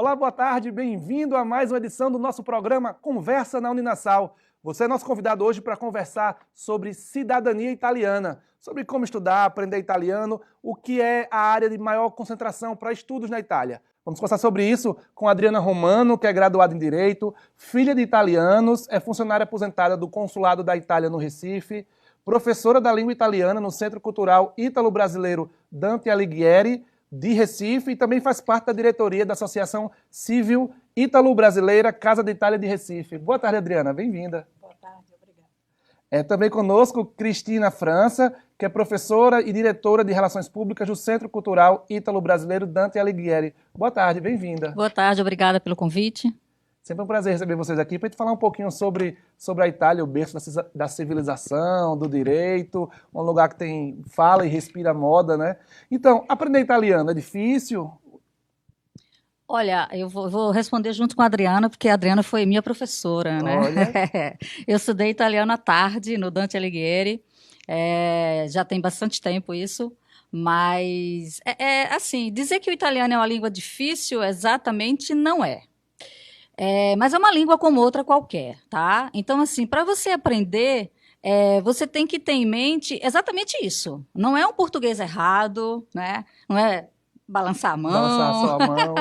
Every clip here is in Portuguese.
Olá, boa tarde, bem-vindo a mais uma edição do nosso programa Conversa na Uninasal. Você é nosso convidado hoje para conversar sobre cidadania italiana, sobre como estudar, aprender italiano, o que é a área de maior concentração para estudos na Itália. Vamos conversar sobre isso com a Adriana Romano, que é graduada em Direito, filha de italianos, é funcionária aposentada do Consulado da Itália no Recife, professora da língua italiana no Centro Cultural Ítalo-Brasileiro Dante Alighieri, de Recife, e também faz parte da diretoria da Associação Civil Ítalo-Brasileira Casa de Itália de Recife. Boa tarde, Adriana, bem-vinda. Boa tarde, obrigada. É também conosco Cristina França, que é professora e diretora de Relações Públicas do Centro Cultural Ítalo-Brasileiro Dante Alighieri. Boa tarde, bem-vinda. Boa tarde, obrigada pelo convite. Sempre um prazer receber vocês aqui para a gente falar um pouquinho sobre a Itália, o berço da civilização, do direito, um lugar que tem fala e respira moda, né? Então, aprender italiano é difícil? Olha, eu vou responder junto com a Adriana, porque a Adriana foi minha professora, né? Olha. Eu estudei italiano à tarde no Dante Alighieri, já tem bastante tempo isso, mas, assim, dizer que o italiano é uma língua difícil exatamente não é. Mas é uma língua como outra qualquer, tá? Então, assim, para você aprender, você tem que ter em mente exatamente isso. Não é um português errado, né? Não é balançar a Balançar mão, só a mão.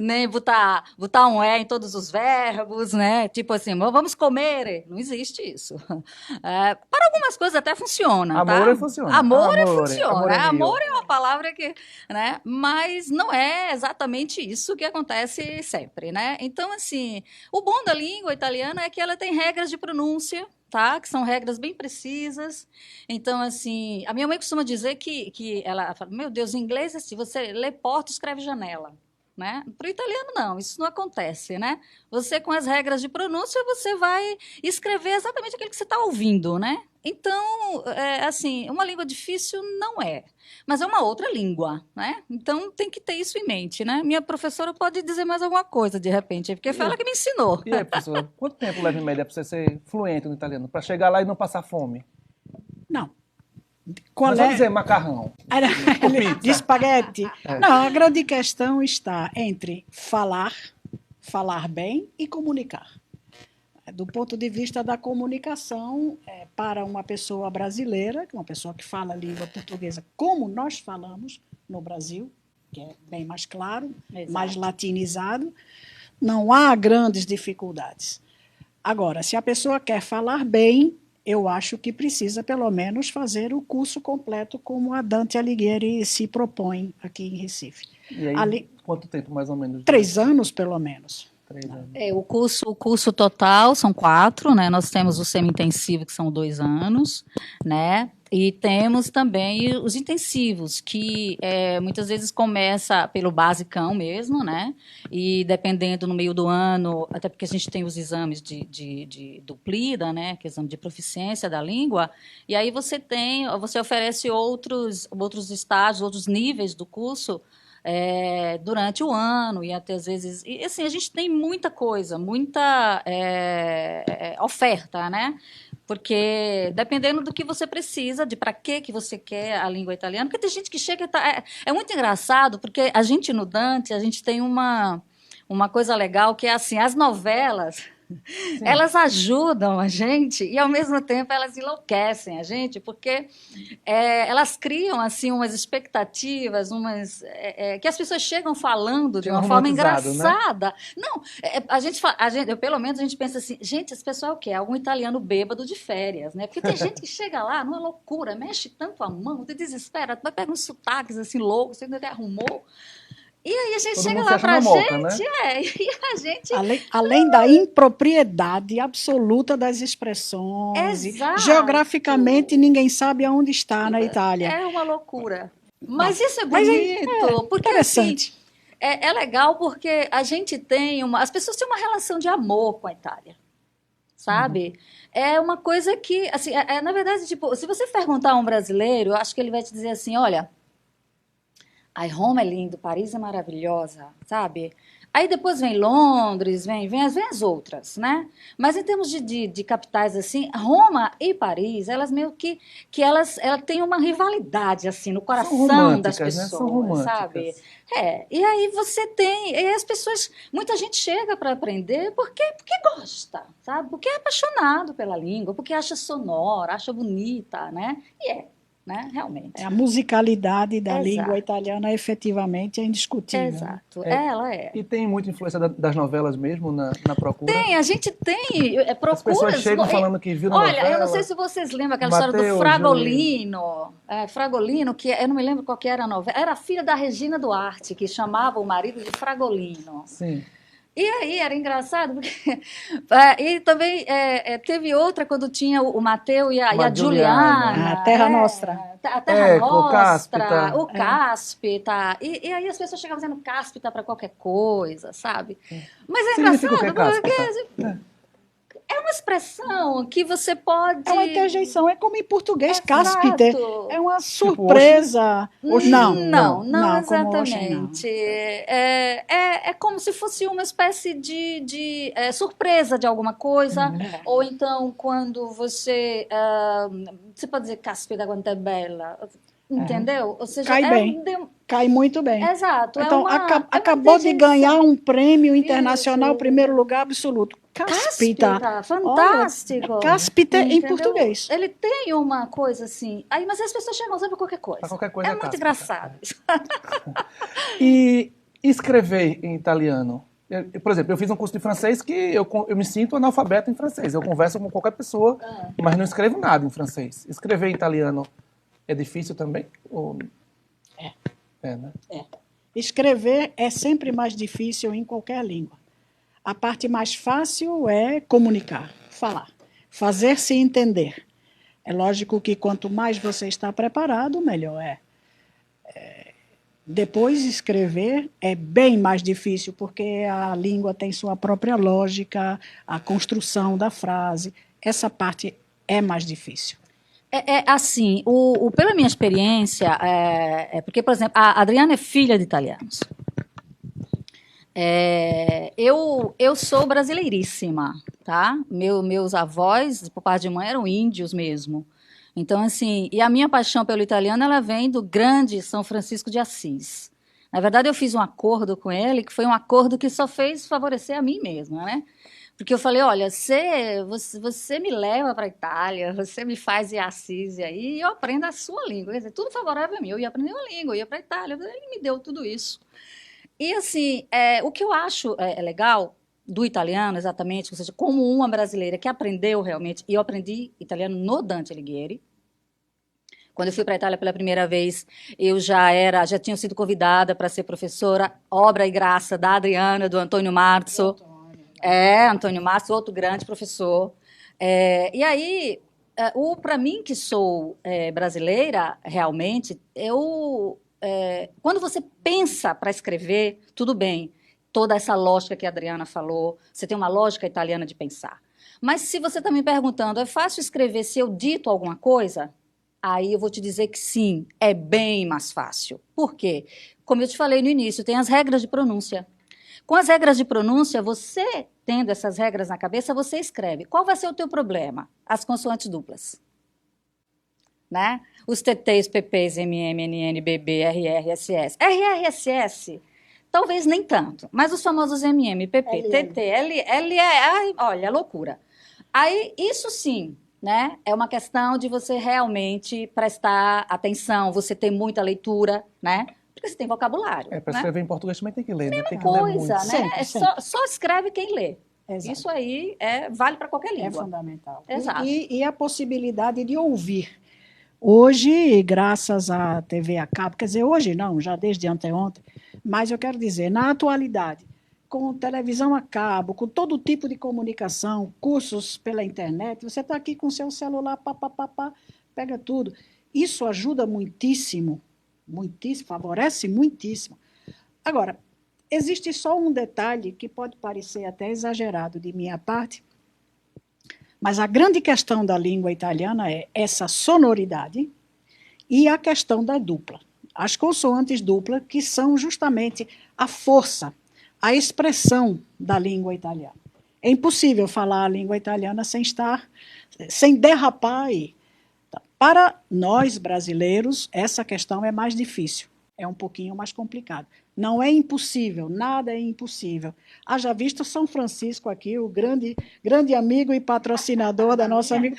nem botar um em todos os verbos, né? Tipo assim, vamos comer. Não existe isso. Para algumas coisas até funciona, tá? Amore funciona. Funciona. Amore é Amor mio. é uma palavra que, né? Mas não é exatamente isso que acontece sempre, né? Então, assim, o bom da língua italiana é que ela tem regras de pronúncia, tá? Que são regras bem precisas. Então, assim, a minha mãe costuma dizer que ela fala, meu Deus, em inglês, assim, você lê porta, escreve janela. Né? Para o italiano, não, isso não acontece, né? Você, com as regras de pronúncia, você vai escrever exatamente aquilo que você está ouvindo, né? Então, assim, uma língua difícil não é, mas é uma outra língua, né? Então, tem que ter isso em mente, né? Minha professora pode dizer mais alguma coisa, de repente, porque foi ela que me ensinou. E aí, professora, quanto tempo leva em média para você ser fluente no italiano? Para chegar lá e não passar fome? Não. Mas vamos dizer macarrão. De espaguete. Não, a grande questão está entre falar bem e comunicar. Do ponto de vista da comunicação, para uma pessoa brasileira, uma pessoa que fala a língua portuguesa como nós falamos no Brasil, que é bem mais claro, Exato. Mais latinizado, não há grandes dificuldades. Agora, se a pessoa quer falar bem, eu acho que precisa, pelo menos, fazer o curso completo como a Dante Alighieri se propõe aqui em Recife. E aí, quanto tempo, mais ou menos? 3 anos, pelo menos. 3 anos. O curso total são 4, né? Nós temos o semi-intensivo, que são 2 anos, né? E temos também os intensivos, que muitas vezes começa pelo basicão mesmo, né? E dependendo no meio do ano, até porque a gente tem os exames do PLIDA, né? Que é o exame de proficiência da língua, e aí você oferece outros estágios, outros níveis do curso, durante o ano, e até às vezes... E, assim, a gente tem muita coisa, muita oferta, né? Porque dependendo do que você precisa, de para que você quer a língua italiana, porque tem gente que chega... É muito engraçado, porque a gente no Dante, a gente tem uma coisa legal, que é assim, as novelas... Sim. Elas ajudam a gente e, ao mesmo tempo, elas enlouquecem a gente, porque elas criam assim umas expectativas, que as pessoas chegam falando de uma forma engraçada. Né? Não, pelo menos a gente pensa assim, gente, esse pessoal é o quê? É algum italiano bêbado de férias, né? Porque tem gente que chega lá numa loucura, mexe tanto a mão, te desespera, pega uns sotaques assim loucos, você ainda arrumou. E aí a gente Todo chega mundo lá pra moca, gente, né? E a gente... Além da impropriedade absoluta das expressões, Exato. Geograficamente ninguém sabe aonde está na Itália. É uma loucura. Mas isso é bonito, porque interessante. Assim, é legal porque a gente tem as pessoas têm uma relação de amor com a Itália, sabe? Uhum. É uma coisa que, assim, na verdade, tipo, se você perguntar a um brasileiro, eu acho que ele vai te dizer assim, olha... Ai, Roma é lindo, Paris é maravilhosa, sabe? Aí depois vem Londres, vem as outras, né? Mas em termos de capitais, assim, Roma e Paris, elas meio que elas têm uma rivalidade, assim, no São coração das românticas, né? São pessoas, sabe? românticas. E aí você tem, e as pessoas, muita gente chega para aprender porque gosta, sabe? Porque é apaixonado pela língua, porque acha sonora, acha bonita, né? Né? Realmente. A musicalidade da Exato. língua italiana efetivamente é indiscutível. Exato, ela é. E tem muita influência das novelas mesmo na procura? A gente tem procuras. As pessoas chegam falando que viu na novela. Olha, eu não sei se vocês lembram aquela história do Fragolino. Fragolino, que eu não me lembro qual que era a novela. Era a filha da Regina Duarte, que chamava o marido de Fragolino. Sim. E aí era engraçado, porque. E também teve outra quando tinha o Mateu e a Juliana. A Terra Nostra. A Terra Nostra, o Cáspita. E aí as pessoas chegavam dizendo Cáspita para qualquer coisa, sabe? Mas é engraçado, porque é uma expressão que você pode... É uma interjeição, é como em português, Exato. cáspite. É uma surpresa. Oxe. Não Como exatamente. É como se fosse uma espécie de surpresa de alguma coisa. Ou então, quando você pode dizer cáspita quanto é bela. Entendeu? Ou seja, cai bem. Cai muito bem. Exato. Então, acabou de ganhar um prêmio internacional, primeiro lugar absoluto. Cáspita. Fantástico. Olha, cáspita em português. Ele tem uma coisa assim. Aí, mas as pessoas chamam sempre qualquer coisa. Pra qualquer coisa é muito cáspita. engraçado. E escrever em italiano? Por exemplo, eu fiz um curso de francês que eu me sinto analfabeto em francês. Eu converso com qualquer pessoa, mas não escrevo nada em francês. Escrever em italiano é difícil também? Né? Escrever é sempre mais difícil em qualquer língua. A parte mais fácil é comunicar, falar, fazer-se entender. É lógico que quanto mais você está preparado, melhor é. Depois, escrever é bem mais difícil, porque a língua tem sua própria lógica, a construção da frase. Essa parte é mais difícil. Assim, pela minha experiência, porque, por exemplo, a Adriana é filha de italianos. Eu sou brasileiríssima, tá? Meus avós, por parte de mãe, eram índios mesmo. Então, assim, e a minha paixão pelo italiano, ela vem do grande São Francisco de Assis. Na verdade, eu fiz um acordo com ele, que foi um acordo que só fez favorecer a mim mesma, né? Porque eu falei, olha, você me leva para a Itália, você me faz ir a Assis aí, e eu aprendo a sua língua. Quer dizer, tudo favorável a mim. Eu ia aprender uma língua, eu ia para a Itália, ele me deu tudo isso. E, assim, o que eu acho legal do italiano, exatamente, ou seja, como uma brasileira que aprendeu realmente, e eu aprendi italiano no Dante Alighieri. Quando eu fui para a Itália pela primeira vez, eu já tinha sido convidada para ser professora, obra e graça da Adriana, do Antônio Marzo. Antônio Marzo, outro grande professor. E aí, para mim, que sou brasileira, realmente, quando você pensa para escrever, tudo bem, toda essa lógica que a Adriana falou, você tem uma lógica italiana de pensar. Mas se você está me perguntando, é fácil escrever se eu dito alguma coisa? Aí eu vou te dizer que sim, é bem mais fácil. Por quê? Como eu te falei no início, tem as regras de pronúncia. Com as regras de pronúncia, você, tendo essas regras na cabeça, você escreve. Qual vai ser o teu problema? As consoantes duplas. Né? Os TTs, PPs, MM, NN, BB, RR, SS. RR, SS, talvez nem tanto, mas os famosos MM, PP, TT, L olha, loucura. Aí, isso sim, né? É uma questão de você realmente prestar atenção, você ter muita leitura, né? Porque você tem vocabulário. Para escrever em português também tem que ler, né? Tem que ler muito. Né? Sempre. Só escreve quem lê. Exato. Isso aí vale para qualquer língua. É fundamental. Exato. E a possibilidade de ouvir. Hoje, graças à TV a cabo, quer dizer, hoje não, já desde anteontem, mas eu quero dizer, na atualidade, com televisão a cabo, com todo tipo de comunicação, cursos pela internet, você está aqui com o seu celular, pega tudo. Isso ajuda muitíssimo, favorece muitíssimo. Agora, existe só um detalhe que pode parecer até exagerado de minha parte, mas a grande questão da língua italiana é essa sonoridade e a questão da dupla. As consoantes duplas, que são justamente a força a expressão da língua italiana. É impossível falar a língua italiana sem derrapar aí. Para nós, brasileiros, essa questão é mais difícil, é um pouquinho mais complicado. Não é impossível, nada é impossível. Haja visto São Francisco aqui, o grande amigo e patrocinador da nossa amiga.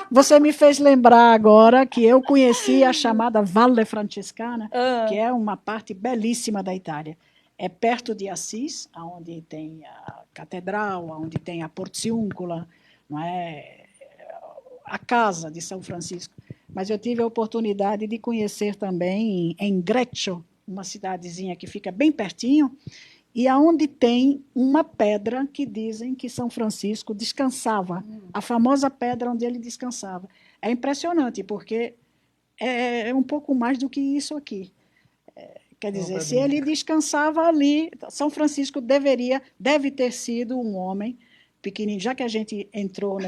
Você me fez lembrar agora que eu conheci a chamada Valle Francescana, que é uma parte belíssima da Itália. É perto de Assis, onde tem a catedral, onde tem a Porciúncula, não é? A casa de São Francisco. Mas eu tive a oportunidade de conhecer também em Greccio, uma cidadezinha que fica bem pertinho, e aonde tem uma pedra que dizem que São Francisco descansava, a famosa pedra onde ele descansava. É impressionante, porque é um pouco mais do que isso aqui. Quer dizer, se ele descansava ali, São Francisco deve ter sido um homem pequenininho, já que a gente entrou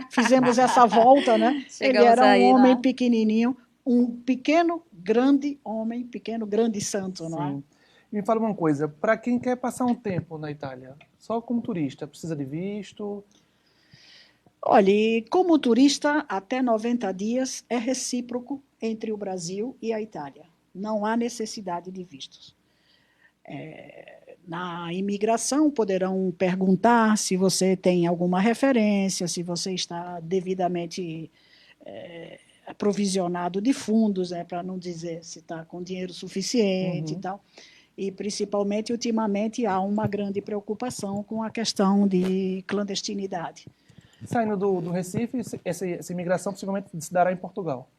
fizemos essa volta, né? Ele era um homem pequenininho, um pequeno, grande homem, pequeno, grande santo, não é? Sim. Me fala uma coisa, para quem quer passar um tempo na Itália, só como turista, precisa de visto? Olha, como turista, até 90 dias é recíproco entre o Brasil e a Itália. Não há necessidade de vistos. Na imigração, poderão perguntar se você tem alguma referência, se você está devidamente aprovisionado de fundos, para não dizer se está com dinheiro suficiente e tal. E, principalmente, ultimamente, há uma grande preocupação com a questão de clandestinidade. Saindo do Recife, essa imigração possivelmente se dará em Portugal.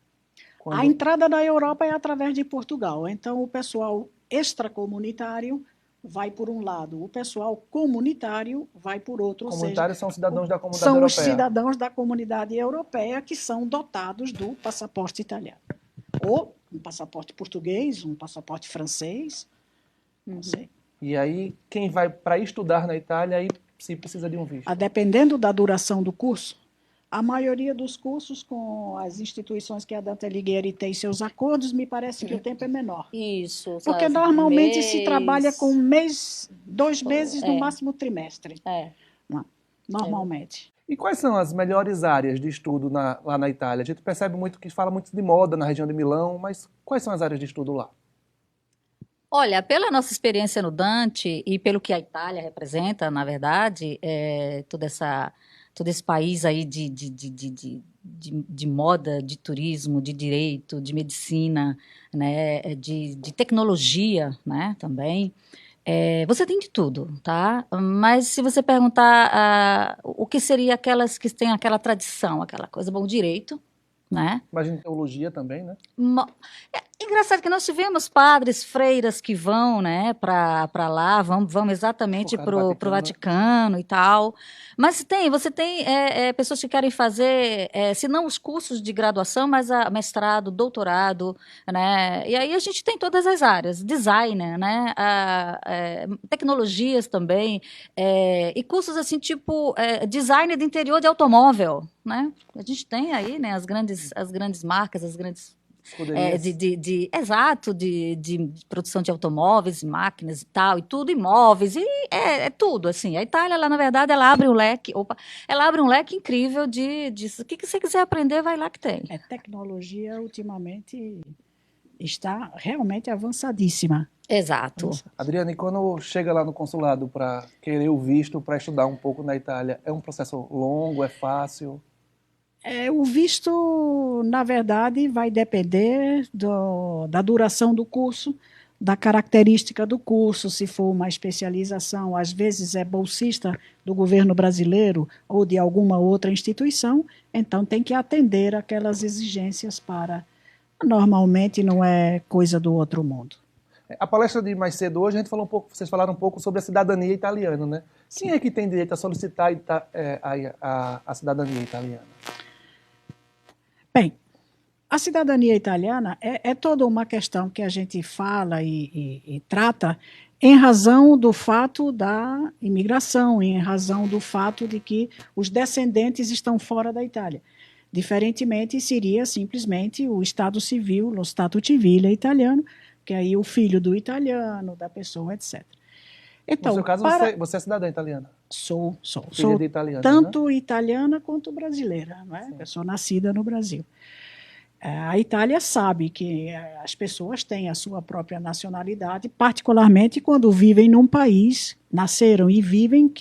A entrada da Europa é através de Portugal. Então, o pessoal extracomunitário vai por um lado, o pessoal comunitário vai por outro. Comunitários são cidadãos da comunidade europeia. Europeia. São os cidadãos da comunidade europeia que são dotados do passaporte italiano. Ou um passaporte português, um passaporte francês, não sei. E aí, quem vai para estudar na Itália, aí se precisa de um visto? Dependendo da duração do curso, a maioria dos cursos com as instituições que a Dante Alighieri tem seus acordos, me parece que o tempo é menor. Isso. Porque normalmente se trabalha com 2 meses, no máximo trimestre. Normalmente. E quais são as melhores áreas de estudo lá na Itália? A gente percebe muito que fala muito de moda na região de Milão, mas quais são as áreas de estudo lá? Olha, pela nossa experiência no Dante e pelo que a Itália representa, na verdade, todo esse país aí de moda, de turismo, de direito, de medicina, né, de tecnologia, né, também. Você tem de tudo, tá? Mas se você perguntar o que seria aquelas que têm aquela tradição, aquela coisa, bom, direito, né? Imagina teologia também, né? Engraçado que nós tivemos padres, freiras que vão, né, para lá, vão exatamente para o Vaticano e tal. Mas você tem pessoas que querem fazer, se não os cursos de graduação, mas mestrado, doutorado, né? E aí a gente tem todas as áreas, designer, né? Tecnologias também, e cursos assim tipo design de interior de automóvel, né? A gente tem aí, né, as grandes marcas, as grandes de produção de automóveis, máquinas e tal, e tudo, imóveis, e tudo, assim. A Itália, ela, na verdade, ela abre um leque incrível de o que você quiser aprender, vai lá que tem. A tecnologia, ultimamente, está realmente avançadíssima. Exato. Adriana, e quando chega lá no consulado para querer o visto para estudar um pouco na Itália, é um processo longo, é fácil? O visto, na verdade, vai depender da duração do curso, da característica do curso, se for uma especialização, às vezes é bolsista do governo brasileiro ou de alguma outra instituição, então tem que atender aquelas exigências Normalmente não é coisa do outro mundo. A palestra de mais cedo hoje, vocês falaram um pouco sobre a cidadania italiana, né? Sim. Quem é que tem direito a solicitar a cidadania italiana? Bem, a cidadania italiana é toda uma questão que a gente fala e trata em razão do fato da imigração, em razão do fato de que os descendentes estão fora da Itália. Diferentemente, seria simplesmente o Estado civil, o Stato civile italiano, que aí o filho do italiano, da pessoa, etc. Então, No seu caso, você é cidadã italiana. Sou Filha de italiana, tanto né? italiana quanto brasileira, não é? Eu sou nascida no Brasil. A Itália sabe que as pessoas têm a sua própria nacionalidade, particularmente quando vivem num país, nasceram e vivem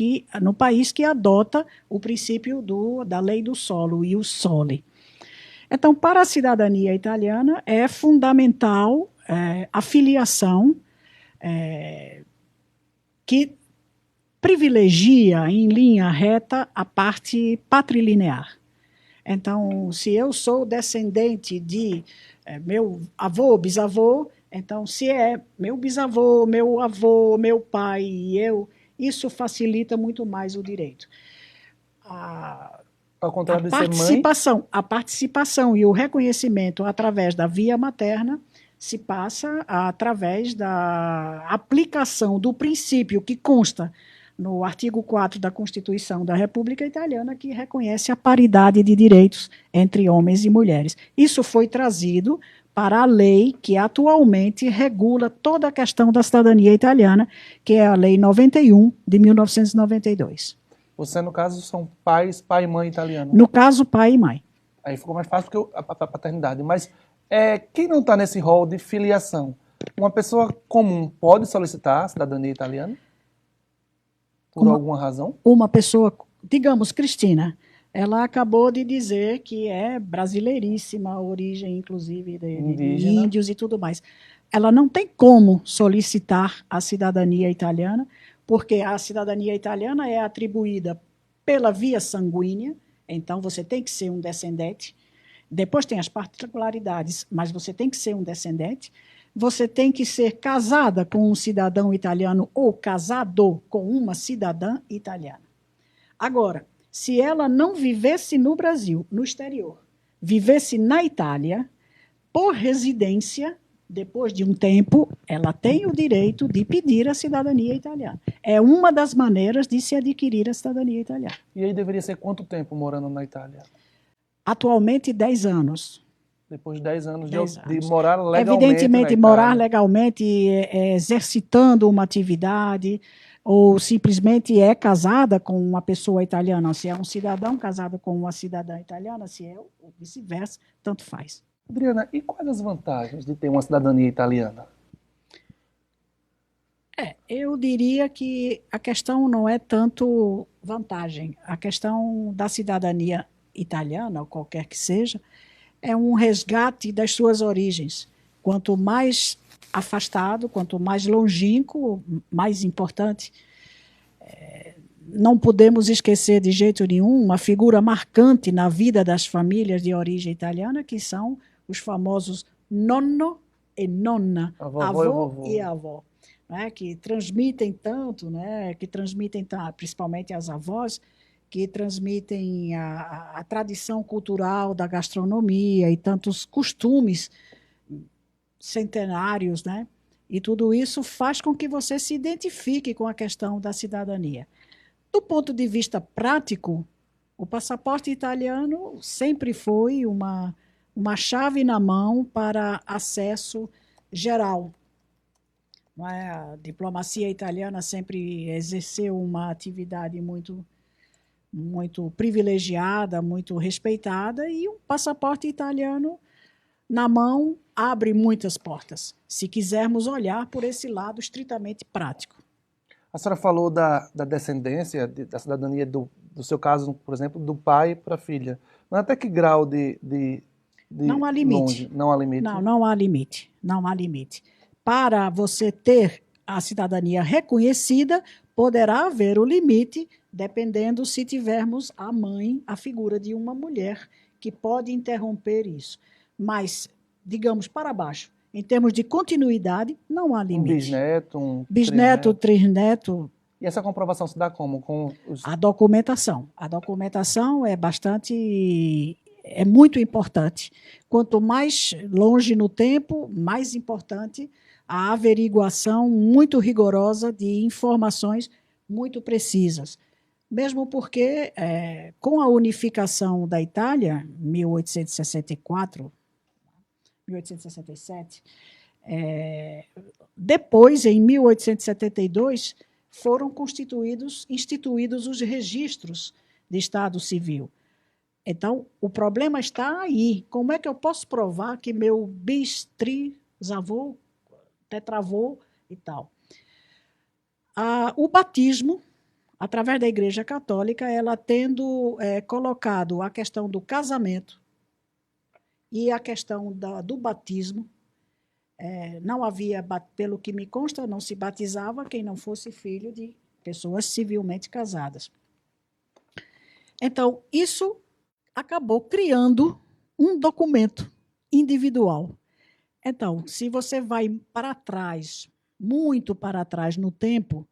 no país que adota o princípio da lei do solo, ius soli. Então, para a cidadania italiana, é fundamental a filiação que privilegia, em linha reta, a parte patrilinear. Então, se eu sou descendente de meu avô, bisavô, então, se é meu bisavô, meu avô, meu pai e eu, isso facilita muito mais o direito. Ao contrário de ser mãe... A participação e o reconhecimento através da via materna se passa através da aplicação do princípio que consta no artigo 4 da Constituição da República Italiana, que reconhece a paridade de direitos entre homens e mulheres. Isso foi trazido para a lei que atualmente regula toda a questão da cidadania italiana, que é a Lei 91 de 1992. Você, no caso, são pai e mãe italiano. No caso, pai e mãe. Aí ficou mais fácil porque a paternidade. Mas quem não está nesse rol de filiação? Uma pessoa comum pode solicitar a cidadania italiana? Por alguma razão? Uma pessoa, digamos, Cristina, ela acabou de dizer que é brasileiríssima, a origem, inclusive, de índios e tudo mais. Ela não tem como solicitar a cidadania italiana, porque a cidadania italiana é atribuída pela via sanguínea, então você tem que ser um descendente. Depois tem as particularidades, mas você tem que ser um descendente. Você tem que ser casada com um cidadão italiano ou casado com uma cidadã italiana. Agora, se ela não vivesse no Brasil, no exterior, vivesse na Itália, por residência, depois de um tempo, ela tem o direito de pedir a cidadania italiana. É uma das maneiras de se adquirir a cidadania italiana. E aí deveria ser quanto tempo morando na Itália? Atualmente, 10 anos. Depois de 10 anos de morar legalmente. Evidentemente, morar legalmente, exercitando uma atividade, ou simplesmente é casada com uma pessoa italiana. Se é um cidadão casado com uma cidadã italiana, se é ou vice-versa, tanto faz. Adriana, e quais as vantagens de ter uma cidadania italiana? Eu diria que a questão não é tanto vantagem. A questão da cidadania italiana, ou qualquer que seja, é um resgate das suas origens. Quanto mais afastado, quanto mais longínquo, mais importante. Não podemos esquecer de jeito nenhum uma figura marcante na vida das famílias de origem italiana, que são os famosos nonno e nonna, avô e avó, né, que transmitem tanto, né, principalmente as avós, que transmitem a tradição cultural da gastronomia e tantos costumes centenários, né? E tudo isso faz com que você se identifique com a questão da cidadania. Do ponto de vista prático, o passaporte italiano sempre foi uma chave na mão para acesso geral. Não é? A diplomacia italiana sempre exerceu uma atividade muito privilegiada, muito respeitada, e o passaporte italiano na mão abre muitas portas, se quisermos olhar por esse lado estritamente prático. A senhora falou da descendência, da cidadania, do seu caso, por exemplo, do pai para a filha. Mas até que grau de não há limite. Longe? Não há limite? Não há limite. Não há limite. Para você ter a cidadania reconhecida, poderá haver o limite, dependendo se tivermos a figura de uma mulher, que pode interromper isso. Mas, digamos, para baixo, em termos de continuidade, não há limite. Um bisneto, trisneto. E essa comprovação se dá como? A documentação. A documentação é muito importante. Quanto mais longe no tempo, mais importante a averiguação muito rigorosa de informações muito precisas. Mesmo porque, com a unificação da Itália, 1864, 1867, depois, em 1872, foram instituídos os registros de Estado Civil. Então, o problema está aí. Como é que eu posso provar que meu bis-trisavô, tetravô e tal? O batismo, através da Igreja Católica, ela tendo colocado a questão do casamento e a questão do batismo, não havia, pelo que me consta, não se batizava quem não fosse filho de pessoas civilmente casadas. Então, isso acabou criando um documento individual. Então, se você vai para trás, muito para trás no tempo,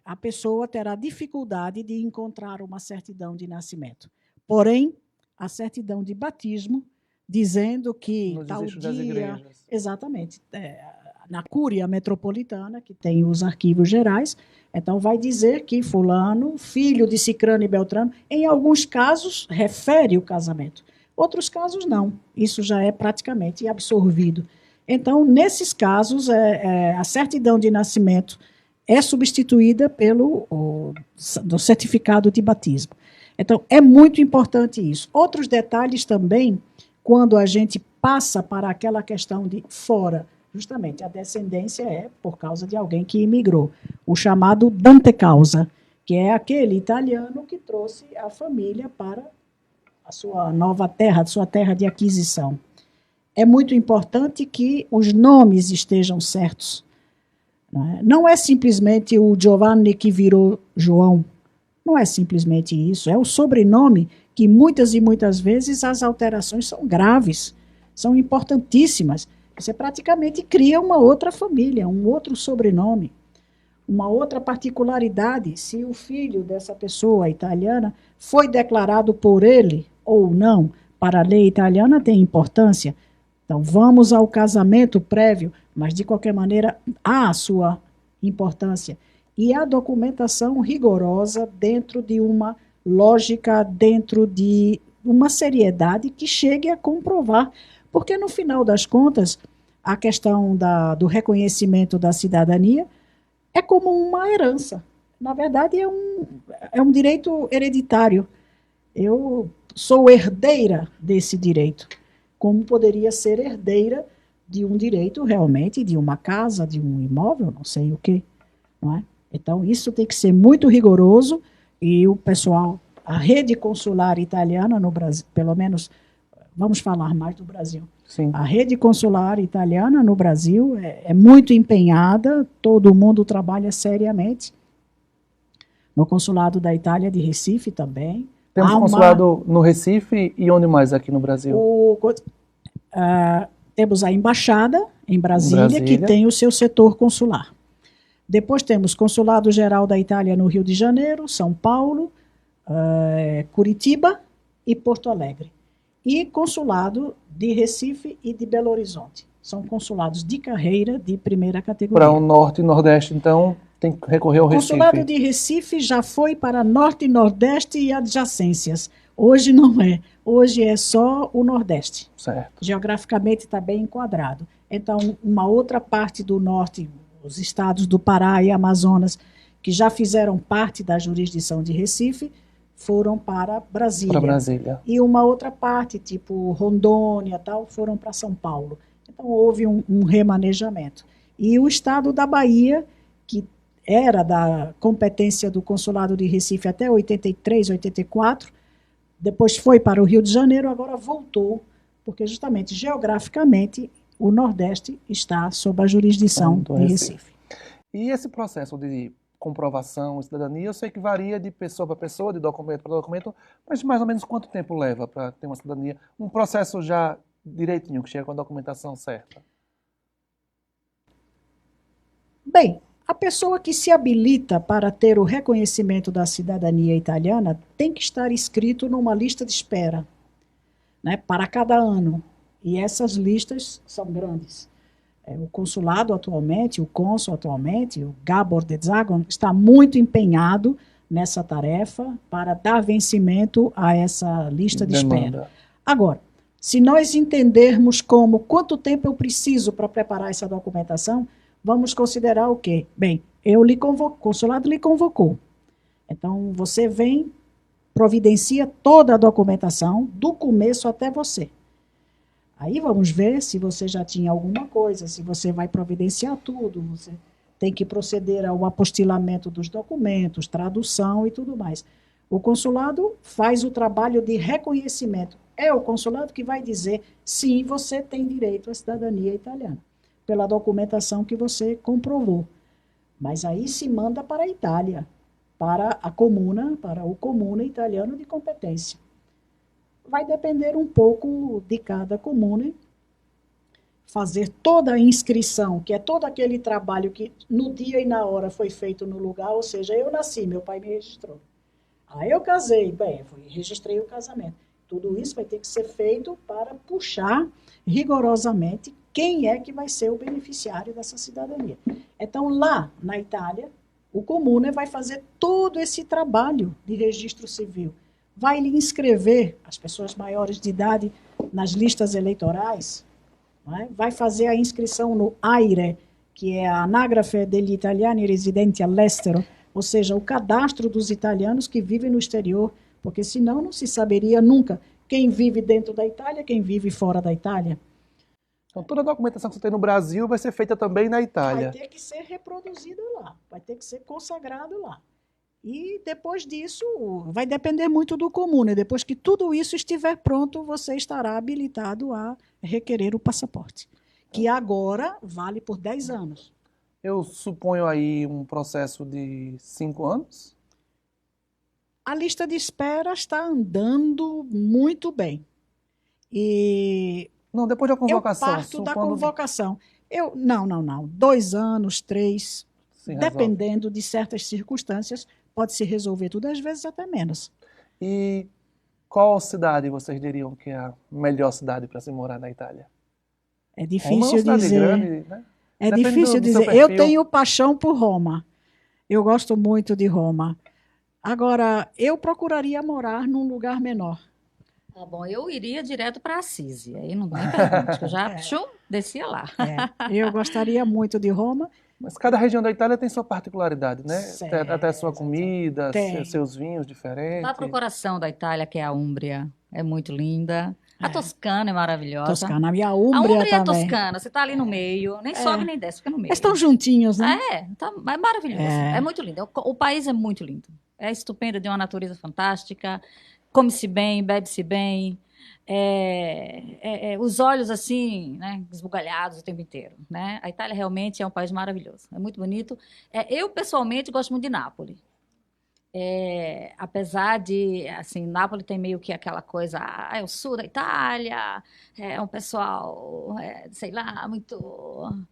a pessoa terá dificuldade de encontrar uma certidão de nascimento. Porém, a certidão de batismo, dizendo que Nos tal registros das dia... igrejas. Exatamente. Na Cúria Metropolitana, que tem os arquivos gerais, então vai dizer que fulano, filho de Cicrano e Beltrano, em alguns casos refere o casamento. Outros casos não. Isso já é praticamente absorvido. Então, nesses casos, a certidão de nascimento é substituída do certificado de batismo. Então, é muito importante isso. Outros detalhes também, quando a gente passa para aquela questão de fora, justamente a descendência é por causa de alguém que imigrou, o chamado Dante Causa, que é aquele italiano que trouxe a família para a sua nova terra, a sua terra de aquisição. É muito importante que os nomes estejam certos. Não é simplesmente o Giovanni que virou João. Não é simplesmente isso. É o sobrenome que muitas e muitas vezes as alterações são graves, são importantíssimas. Você praticamente cria uma outra família, um outro sobrenome, uma outra particularidade. Se o filho dessa pessoa italiana foi declarado por ele ou não, para a lei italiana tem importância. Então, vamos ao casamento prévio, mas, de qualquer maneira, há a sua importância. E a documentação rigorosa dentro de uma lógica, dentro de uma seriedade que chegue a comprovar. Porque, no final das contas, a questão do reconhecimento da cidadania é como uma herança. Na verdade, é um direito hereditário. Eu sou herdeira desse direito, como poderia ser herdeira de um direito realmente, de uma casa, de um imóvel, não sei o quê. Não é? Então, isso tem que ser muito rigoroso e o pessoal, a rede consular italiana no Brasil, pelo menos, vamos falar mais do Brasil. Sim. A rede consular italiana no Brasil é muito empenhada, todo mundo trabalha seriamente. No consulado da Itália de Recife também. Temos consulado no Recife e onde mais aqui no Brasil? Temos a embaixada em Brasília, que tem o seu setor consular. Depois temos Consulado-Geral da Itália no Rio de Janeiro, São Paulo, Curitiba e Porto Alegre. E Consulado de Recife e de Belo Horizonte. São consulados de carreira de primeira categoria. Para o Norte e Nordeste, então, tem que recorrer ao Recife. O Consulado de Recife já foi para Norte e Nordeste e adjacências. Hoje não é. Hoje é só o Nordeste. Certo. Geograficamente está bem enquadrado. Então, uma outra parte do Norte, os estados do Pará e Amazonas, que já fizeram parte da jurisdição de Recife, foram para Brasília. Para Brasília. E uma outra parte, tipo Rondônia, tal, foram para São Paulo. Então, houve um remanejamento. E o estado da Bahia, que era da competência do Consulado de Recife até 83, 84, depois foi para o Rio de Janeiro, agora voltou, porque justamente, geograficamente, o Nordeste está sob a jurisdição de Recife. E esse processo de comprovação de cidadania, eu sei que varia de pessoa para pessoa, de documento para documento, mas mais ou menos quanto tempo leva para ter uma cidadania? Um processo já direitinho, que chega com a documentação certa? Bem, a pessoa que se habilita para ter o reconhecimento da cidadania italiana tem que estar inscrito numa lista de espera, né, para cada ano. E essas listas são grandes. O consulado atualmente, o cônsul atualmente, o Gabor de Zagon, está muito empenhado nessa tarefa para dar vencimento a essa lista de espera. Agora, se nós entendermos quanto tempo eu preciso para preparar essa documentação, vamos considerar o quê? Bem, o consulado lhe convocou. Então, você vem, providencia toda a documentação, do começo até você. Aí vamos ver se você já tinha alguma coisa, se você vai providenciar tudo, você tem que proceder ao apostilamento dos documentos, tradução e tudo mais. O consulado faz o trabalho de reconhecimento. É o consulado que vai dizer se você tem direito à cidadania italiana, pela documentação que você comprovou. Mas aí se manda para a Itália, para a comuna, para o comune italiano de competência. Vai depender um pouco de cada comune, fazer toda a inscrição, que é todo aquele trabalho que no dia e na hora foi feito no lugar, ou seja, eu nasci, meu pai me registrou. Aí eu casei, bem, registrei o casamento. Tudo isso vai ter que ser feito para puxar rigorosamente quem é que vai ser o beneficiário dessa cidadania. Então, lá na Itália, o comune vai fazer todo esse trabalho de registro civil. Vai lhe inscrever as pessoas maiores de idade nas listas eleitorais, né? Vai fazer a inscrição no AIRE, que é a Anagrafe degli Italiani Residenti all'Estero, ou seja, o cadastro dos italianos que vivem no exterior, porque senão não se saberia nunca quem vive dentro da Itália, quem vive fora da Itália. Então, toda a documentação que você tem no Brasil vai ser feita também na Itália. Vai ter que ser reproduzida lá, vai ter que ser consagrado lá. E depois disso, vai depender muito do comune. Depois que tudo isso estiver pronto, você estará habilitado a requerer o passaporte, que agora vale por 10 anos. Eu suponho aí um processo de 5 anos? A lista de espera está andando muito bem. E Não, depois da convocação. eu parto da convocação. Não. 2 anos, 3, dependendo de certas circunstâncias, pode se resolver tudo, às vezes até menos. E qual cidade vocês diriam que é a melhor cidade para se morar na Itália? É difícil Roma é uma cidade dizer. Grande, né? É Depende difícil do seu dizer. Eu perfil. tenho paixão por Roma. Eu gosto muito de Roma. Agora, eu procuraria morar num lugar menor. Tá bom, eu iria direto para Assis. Aí não nem pergunte, que eu já descia lá. Eu gostaria muito de Roma. Mas cada região da Itália tem sua particularidade, né? Certo, Até a sua comida, tem. seus vinhos diferentes. Lá para o coração da Itália, que é a Úmbria, é muito linda. A Toscana é maravilhosa. Toscana, e a A Úmbria Úmbria e a também. Toscana, você está ali no meio, nem sobe nem desce, fica no meio. Eles estão juntinhos, né? É maravilhoso. É muito lindo. O país é muito lindo. É estupendo, de uma natureza fantástica. Come-se bem, bebe-se bem. Os olhos assim, né, esbugalhados o tempo inteiro, né? A Itália realmente é um país maravilhoso. É muito bonito. Eu, pessoalmente, gosto muito de Nápoles. Apesar de, assim, Nápoles tem meio que aquela coisa, é o sul da Itália, é um pessoal, sei lá, muito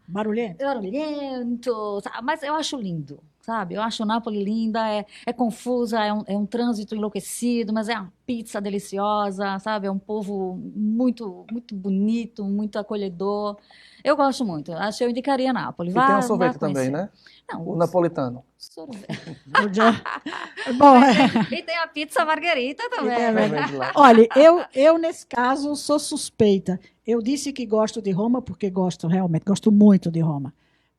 Barulhento. barulhento, sabe? Mas eu acho lindo, sabe? Eu acho Nápoles linda, é confusa, é um trânsito enlouquecido, mas é uma pizza deliciosa, sabe? É um povo muito, muito bonito, muito acolhedor. Eu gosto muito, acho que eu indicaria Nápoles. E tem Vá um sorvete também, conhecer. né? Não, O napolitano. sorvete. Bom, E tem a pizza margherita também. Também de lá. olha, eu nesse caso sou suspeita. Eu disse que gosto de Roma porque realmente gosto muito de Roma.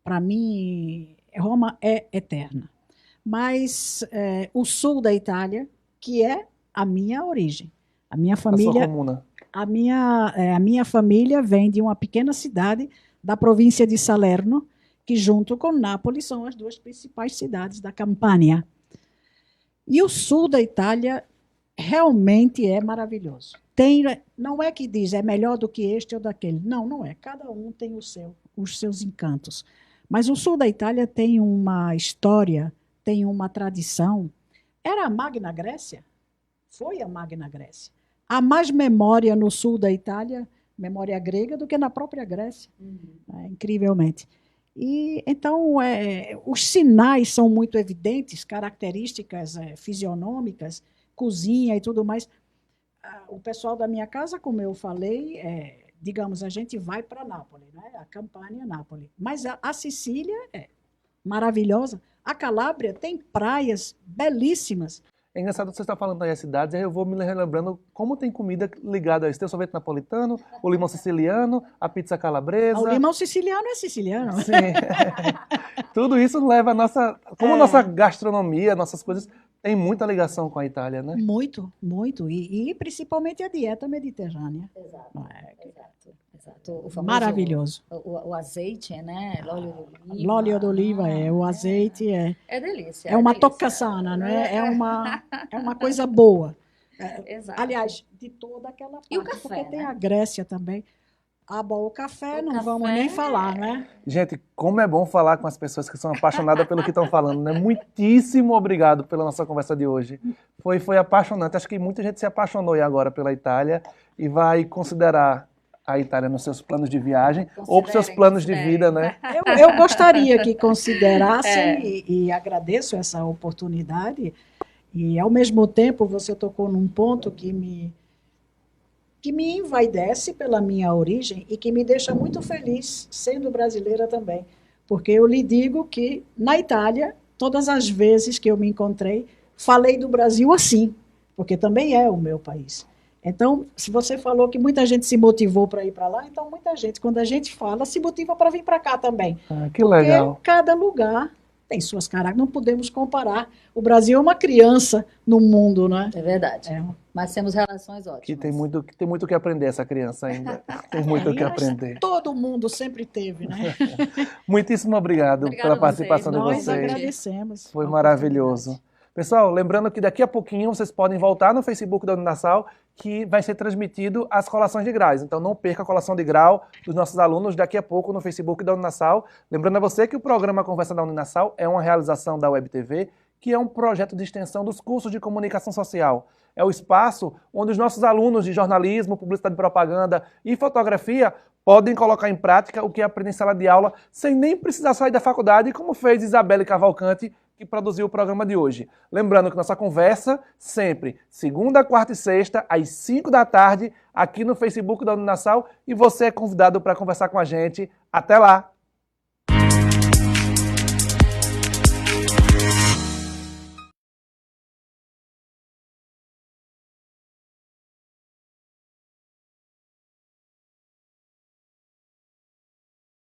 Para mim, Roma é eterna. Mas o sul da Itália, que é a minha origem. A minha A sua família, comuna. a minha família vem de uma pequena cidade da província de Salerno, que junto com Nápoles são as 2 principais cidades da Campania. E o sul da Itália realmente é maravilhoso. Não é que diz é melhor do que este ou daquele. Não, não é. Cada um tem os seus encantos. Mas o sul da Itália tem uma história, tem uma tradição. Era a Magna Grécia? Foi a Magna Grécia. Há mais memória no sul da Itália, memória grega, do que na própria Grécia, incrivelmente. E então os sinais são muito evidentes, características fisionômicas, cozinha e tudo mais. O pessoal da minha casa, como eu falei, digamos, a gente vai para Nápoles, né? A Campania, Nápoles. Mas a Sicília é maravilhosa. A Calábria tem praias belíssimas. É engraçado que você está falando aí as cidades, aí eu vou me relembrando como tem comida ligada a isso. Tem o sorvete napolitano, o limão siciliano, a pizza calabresa. O limão siciliano é siciliano. Sim. Tudo isso leva a nossa... Como a nossa gastronomia, nossas coisas, tem muita ligação com a Itália, né? Muito, muito. E principalmente a dieta mediterrânea. Exato, exato. O famoso, Maravilhoso. O azeite, né? L'olio d'oliva, o azeite é. É delícia. É uma delícia. tocassana, não é? É uma coisa boa. Exato. Aliás, de toda aquela parte. E o café, porque tem né? a Grécia também. Ah, bom, o café O não café vamos nem falar, né? Gente, como é bom falar com as pessoas que são apaixonadas pelo que estão falando, né? Muitíssimo obrigado pela nossa conversa de hoje. Foi apaixonante. Acho que muita gente se apaixonou aí agora pela Itália e vai considerar a Itália nos seus planos de viagem ou para os seus planos de vida, né? Eu gostaria que considerassem e agradeço essa oportunidade. E, ao mesmo tempo, você tocou num ponto que me envaidece pela minha origem e que me deixa muito feliz, sendo brasileira também. Porque eu lhe digo que, na Itália, todas as vezes que eu me encontrei, falei do Brasil assim, porque também é o meu país. Então, se você falou que muita gente se motivou para ir para lá, então muita gente, quando a gente fala, se motiva para vir para cá também. Ah, que legal. Porque cada lugar tem suas características, não podemos comparar. O Brasil é uma criança no mundo, né? É verdade. É. Mas temos relações ótimas. Que tem muito que aprender essa criança ainda. Tem muito o que aprender. Todo mundo sempre teve, né? Muitíssimo obrigado Obrigada pela a participação vocês. de Nós vocês. agradecemos. Foi a maravilhoso. Pessoal, lembrando que daqui a pouquinho vocês podem voltar no Facebook da Uninasal, que vai ser transmitido as colações de graus. Então não perca a colação de grau dos nossos alunos daqui a pouco no Facebook da Uninasal. Lembrando a você que o programa Conversa da Uninasal é uma realização da Web TV, que é um projeto de extensão dos cursos de comunicação social. É o espaço onde os nossos alunos de jornalismo, publicidade e propaganda e fotografia podem colocar em prática o que aprendem em sala de aula sem nem precisar sair da faculdade, como fez Isabelle Cavalcante, que produziu o programa de hoje. Lembrando que nossa conversa sempre, segunda, quarta e sexta, às 5 da tarde, aqui no Facebook da Uninasal, e você é convidado para conversar com a gente. Até lá!